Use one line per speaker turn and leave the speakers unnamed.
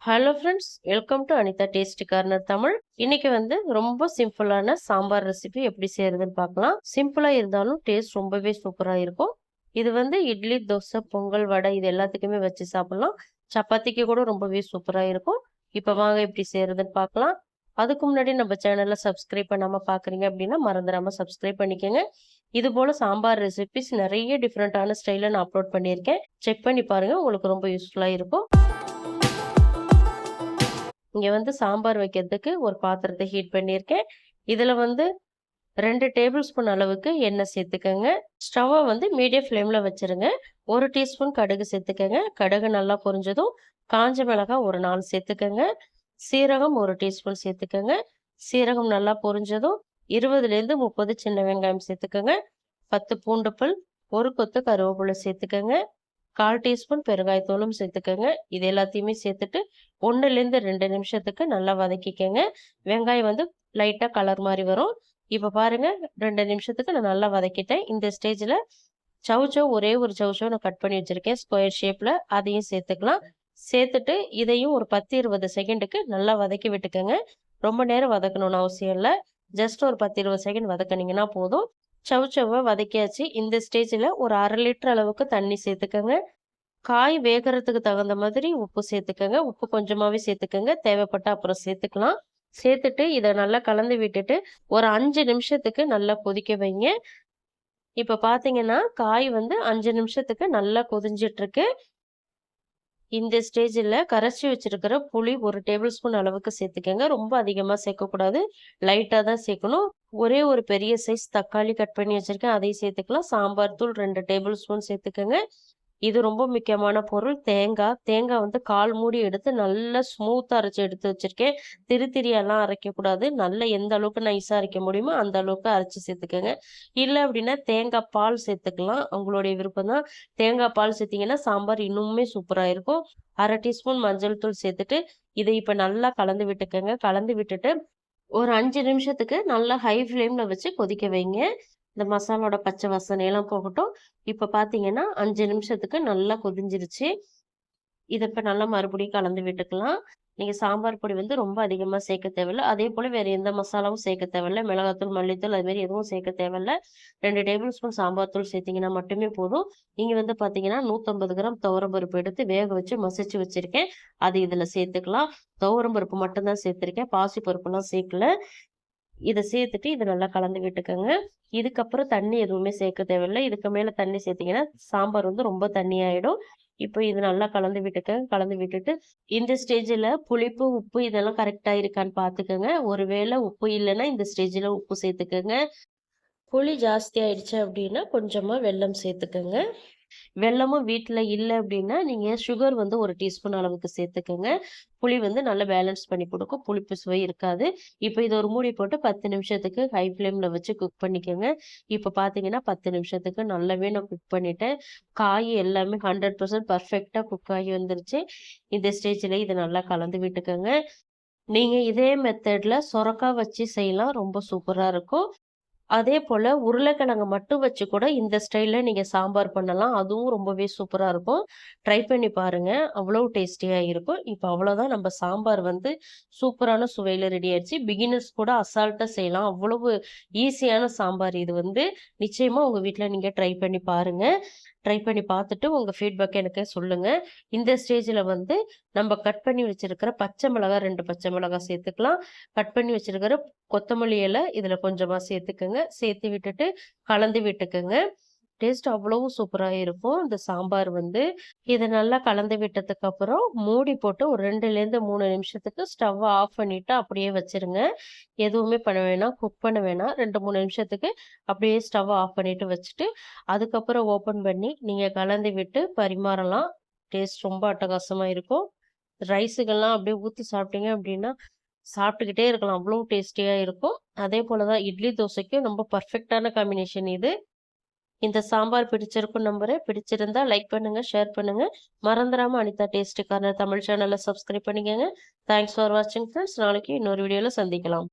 Hello friends, welcome to Anitha tasty corner Tamil. இன்னைக்கு ரொம்ப சிம்பிளான சாம்பார் ரெசிபி எப்படி செய்யறதுன்னு பார்க்கலாம். சிம்பிளா இருந்தாலும் டேஸ்ட் ரொம்பவே சூப்பரா இருக்கும். இது இட்லி, தோசை, பொங்கல், வடை இது எல்லாத்துக்குமே வச்சு சாப்பிடலாம். சப்பாத்திக்கு கூட ரொம்பவே சூப்பரா இருக்கும். இப்போ வாங்க எப்படி செய்யறதுன்னு பார்க்கலாம். அதுக்கு முன்னாடி நம்ம சேனல்ல சப்ஸ்கிரைப் பண்ணாம பாக்குறீங்க அப்படின்னா மறந்துடாம சப்ஸ்கிரைப் பண்ணிக்கோங்க. இது போல சாம்பார் ரெசிபிஸ் நிறைய டிஃப்ரெண்டான ஸ்டைல நான் அப்லோட் பண்ணியிருக்கேன். செக் பண்ணி பாருங்க, உங்களுக்கு ரொம்ப யூஸ்ஃபுல்லா இருக்கும். இங்க சாம்பார் வைக்கிறதுக்கு ஒரு பாத்திரத்தை ஹீட் பண்ணியிருக்கேன். இதுல 2 டேபிள் ஸ்பூன் அளவுக்கு எண்ணெய் சேர்த்துக்கங்க. ஸ்டவ்வை மீடியம் ஃப்ளேம்ல வச்சிருங்க. 1 டீஸ்பூன் கடுகு சேர்த்துக்கங்க. கடுகு நல்லா பொரிஞ்சதும் காஞ்ச மிளகாய் ஒரு 4 சேர்த்துக்கங்க. சீரகம் 1 டீஸ்பூன் சேர்த்துக்கங்க. சீரகம் நல்லா பொரிஞ்சதும் 20லேருந்து 30 சின்ன வெங்காயம் சேர்த்துக்கங்க. 10 பூண்டு பல், 1 கொத்து கருவேப்பிலை சேர்த்துக்கங்க. 1/4 டீஸ்பூன் பெருங்காயத்தூளும் சேர்த்துக்கங்க. இது எல்லாத்தையுமே சேர்த்துட்டு 1லேருந்து 2 நிமிஷத்துக்கு நல்லா வதக்கிக்கங்க. வெங்காயம் லைட்டா கலர் மாதிரி வரும். இப்ப பாருங்க, 2 நிமிஷத்துக்கு நான் நல்லா வதக்கிட்டேன். இந்த ஸ்டேஜ்ல சவுச்சவ் ஒரே ஒரு சவுச்சவ் நான் கட் பண்ணி வச்சிருக்கேன் ஸ்கொயர் ஷேப்ல, அதையும் சேர்த்துக்கலாம். சேர்த்துட்டு இதையும் ஒரு 10-20 செகண்டுக்கு நல்லா வதக்கி விட்டுக்கங்க. ரொம்ப நேரம் வதக்கணும்னு அவசியம் இல்லை. ஜஸ்ட் ஒரு 10-20 செகண்ட் வதக்கினீங்கன்னா போதும். சவுச்சவை வதக்கியாச்சு. இந்த ஸ்டேஜ்ல ஒரு 1/2 லிட்டர் அளவுக்கு தண்ணி சேர்த்துக்கங்க. காய் வேகறதுக்கு தகுந்த மாதிரி உப்பு சேர்த்துக்கங்க. உப்பு கொஞ்சமாவே சேர்த்துக்கங்க. தேவைப்பட்டா அப்புறம் சேர்த்துக்கலாம். சேர்த்துட்டு இதை நல்லா கலந்து விட்டுட்டு ஒரு 5 நிமிஷத்துக்கு நல்லா கொதிக்க வைங்க. இப்ப பாத்தீங்கன்னா காய் 5 நிமிஷத்துக்கு நல்லா கொதிஞ்சிட்டு இருக்கு. இந்த ஸ்டேஜில் கரைச்சி வச்சிருக்கிற புளி 1 டேபிள் ஸ்பூன் அளவுக்கு சேர்த்துக்கங்க. ரொம்ப அதிகமாக சேர்க்கக்கூடாது, லைட்டாக தான் சேர்க்கணும். ஒரே ஒரு பெரிய சைஸ் தக்காளி கட் பண்ணி வச்சிருக்கேன், அதையும் சேர்த்துக்கலாம். சாம்பார் தூள் 2 டேபிள் ஸ்பூன் சேர்த்துக்கங்க. இது ரொம்ப முக்கியமான பொருள் தேங்காய். தேங்காய் 1/4 மூடி எடுத்து நல்லா ஸ்மூத்தா அரைச்சி எடுத்து வச்சிருக்கேன். திரியெல்லாம் அரைக்கக்கூடாது. நல்லா எந்த அளவுக்கு நைஸா அரைக்க முடியுமோ அந்த அளவுக்கு அரைச்சி சேர்த்துக்கங்க. இல்லை அப்படின்னா தேங்காய் பால் சேர்த்துக்கலாம், உங்களுடைய விருப்பம் தான். தேங்காய் பால் சேர்த்தீங்கன்னா சாம்பார் இன்னுமே சூப்பரா இருக்கும். 1/2 டீஸ்பூன் மஞ்சள் தூள் சேர்த்துட்டு இதை இப்ப நல்லா கலந்து விட்டுக்கங்க. கலந்து விட்டுட்டு ஒரு 5 நிமிஷத்துக்கு நல்லா ஹை ஃப்ளேம்ல வச்சு கொதிக்க வைங்க. இந்த மசாலோட பச்சை வாசனையெல்லாம் போகட்டும். இப்ப பாத்தீங்கன்னா 5 நிமிஷத்துக்கு நல்லா கொதிஞ்சிருச்சு. இதை இப்ப நல்லா மறுபடியும் கலந்து விட்டுக்கலாம். நீங்க சாம்பார் பொடி ரொம்ப அதிகமா சேர்க்க தேவையில்ல. அதே போல வேற எந்த மசாலாவும் சேர்க்க தேவையில்ல. மிளகாத்தூள், மல்லித்தூள் அது மாதிரி எதுவும் சேர்க்க தேவையில்ல. 2 டேபிள் ஸ்பூன் சாம்பார் தூள் சேர்த்தீங்கன்னா மட்டுமே போதும். நீங்க பாத்தீங்கன்னா 150 கிராம் துவரம் பருப்பு எடுத்து வேக வச்சு மசிச்சு வச்சிருக்கேன். அது இதுல சேர்த்துக்கலாம். துவரம் பருப்பு மட்டும்தான் சேர்த்திருக்கேன், பாசி பருப்புலாம் சேர்க்கல. இதை சேர்த்துட்டு இதை நல்லா கலந்து விட்டுக்கோங்க. இதுக்கப்புறம் தண்ணி எதுவுமே சேர்க்க தேவையில்லை. இதுக்கு மேல தண்ணி சேர்த்தீங்கன்னா சாம்பார் ரொம்ப தண்ணி ஆயிடும். இப்போ இது நல்லா கலந்து விட்டுக்கங்க. கலந்து விட்டுட்டு இந்த ஸ்டேஜ்ல புளிப்பு, உப்பு இதெல்லாம் கரெக்டா இருக்கான்னு பாத்துக்கோங்க. ஒருவேளை உப்பு இல்லைன்னா இந்த ஸ்டேஜ்ல உப்பு சேர்த்துக்கோங்க. புளி ஜாஸ்தி ஆயிடுச்சு அப்படின்னா கொஞ்சமா வெல்லம் சேர்த்துக்கோங்க. வெல்லமும் வீட்டில் இல்லை அப்படின்னா நீங்கள் சுகர் 1 டீஸ்பூன் அளவுக்கு சேர்த்துக்கோங்க. புளி நல்லா பேலன்ஸ் பண்ணி கொடுக்கும், புளிப்பு சுவை இருக்காது. இப்போ இது ஒரு மூடி போட்டு 10 நிமிஷத்துக்கு ஹை ஃப்ளேமில் வச்சு குக் பண்ணிக்கோங்க. இப்போ பார்த்தீங்கன்னா 10 நிமிஷத்துக்கு நல்லாவே நான் குக் பண்ணிட்டேன். காய் எல்லாமே 100% பர்ஃபெக்டாக குக் ஆகி வந்துருச்சு. இந்த ஸ்டேஜில் இதை நல்லா கலந்து விட்டுக்கோங்க. நீங்கள் இதே மெத்தடில் சொரக்காய் வச்சு செய்யலாம், ரொம்ப சூப்பராக இருக்கும். அதே போல உருளைக்கிழங்கு மட்டும் வச்சு கூட இந்த ஸ்டைல்ல நீங்க சாம்பார் பண்ணலாம். அதுவும் ரொம்பவே சூப்பரா இருக்கும். ட்ரை பண்ணி பாருங்க. அவ்வளவு டேஸ்டியா இருக்கும். இப்போ அவ்வளோதான், நம்ம சாம்பார் சூப்பரான சுவையில ரெடி ஆயிடுச்சு. பிகினர்ஸ் கூட அசால்ட்டா செய்யலாம். அவ்வளவு ஈஸியான சாம்பார் இது. நிச்சயமா உங்க வீட்ல நீங்க ட்ரை பண்ணி பாருங்க. ட்ரை பண்ணி பார்த்துட்டு உங்க ஃபீட்பேக் எனக்கு சொல்லுங்க. இந்த ஸ்டேஜ்ல நம்ம கட் பண்ணி வச்சிருக்கிற பச்சை மிளகாய் 2 பச்சை மிளகாய் சேர்த்துக்கலாம். கட் பண்ணி வச்சிருக்கிற கொத்தமல்லி இலை இதுல கொஞ்சமா சேர்த்துக்கங்க. சேர்த்து விட்டுட்டு கலந்து விட்டுக்கங்க. டேஸ்ட் அவ்வளவு சூப்பரா இருக்கும் இந்த சாம்பார். இதை நல்லா கலந்து விட்டதுக்கு அப்புறம் மூடி போட்டு ஒரு 2லேருந்து 3 நிமிஷத்துக்கு ஸ்டவ் ஆஃப் பண்ணிட்டு அப்படியே வச்சிருங்க. எதுவுமே பண்ண வேணாம், குக் பண்ண வேணாம். 2-3 நிமிஷத்துக்கு அப்படியே ஸ்டவ் ஆஃப் பண்ணிட்டு வச்சுட்டு அதுக்கப்புறம் ஓப்பன் பண்ணி நீங்க கலந்து விட்டு பரிமாறலாம். டேஸ்ட் ரொம்ப அட்டகாசமா இருக்கும். ரைஸுக்கெல்லாம் அப்படியே ஊற்றி சாப்பிட்டீங்க அப்படின்னா சாப்பிட்டுக்கிட்டே இருக்கலாம், அவ்வளோ டேஸ்டியா இருக்கும். அதே போலதான் இட்லி தோசைக்கும் ரொம்ப பர்ஃபெக்டான காம்பினேஷன் இது. இந்த சாம்பார் பிடிச்சிருக்கும் நம்புறேன். பிடிச்சிருந்தா லைக் பண்ணுங்க, ஷேர் பண்ணுங்க. மறந்துடாம அனிதா டேஸ்டி கார்னர் தமிழ் சேனலை சப்ஸ்கிரைப் பண்ணிக்கங்க. தேங்க்ஸ் ஃபார் வாட்சிங் ஃப்ரெண்ட்ஸ். நாளைக்கு இன்னொரு வீடியோல சந்திக்கலாம்.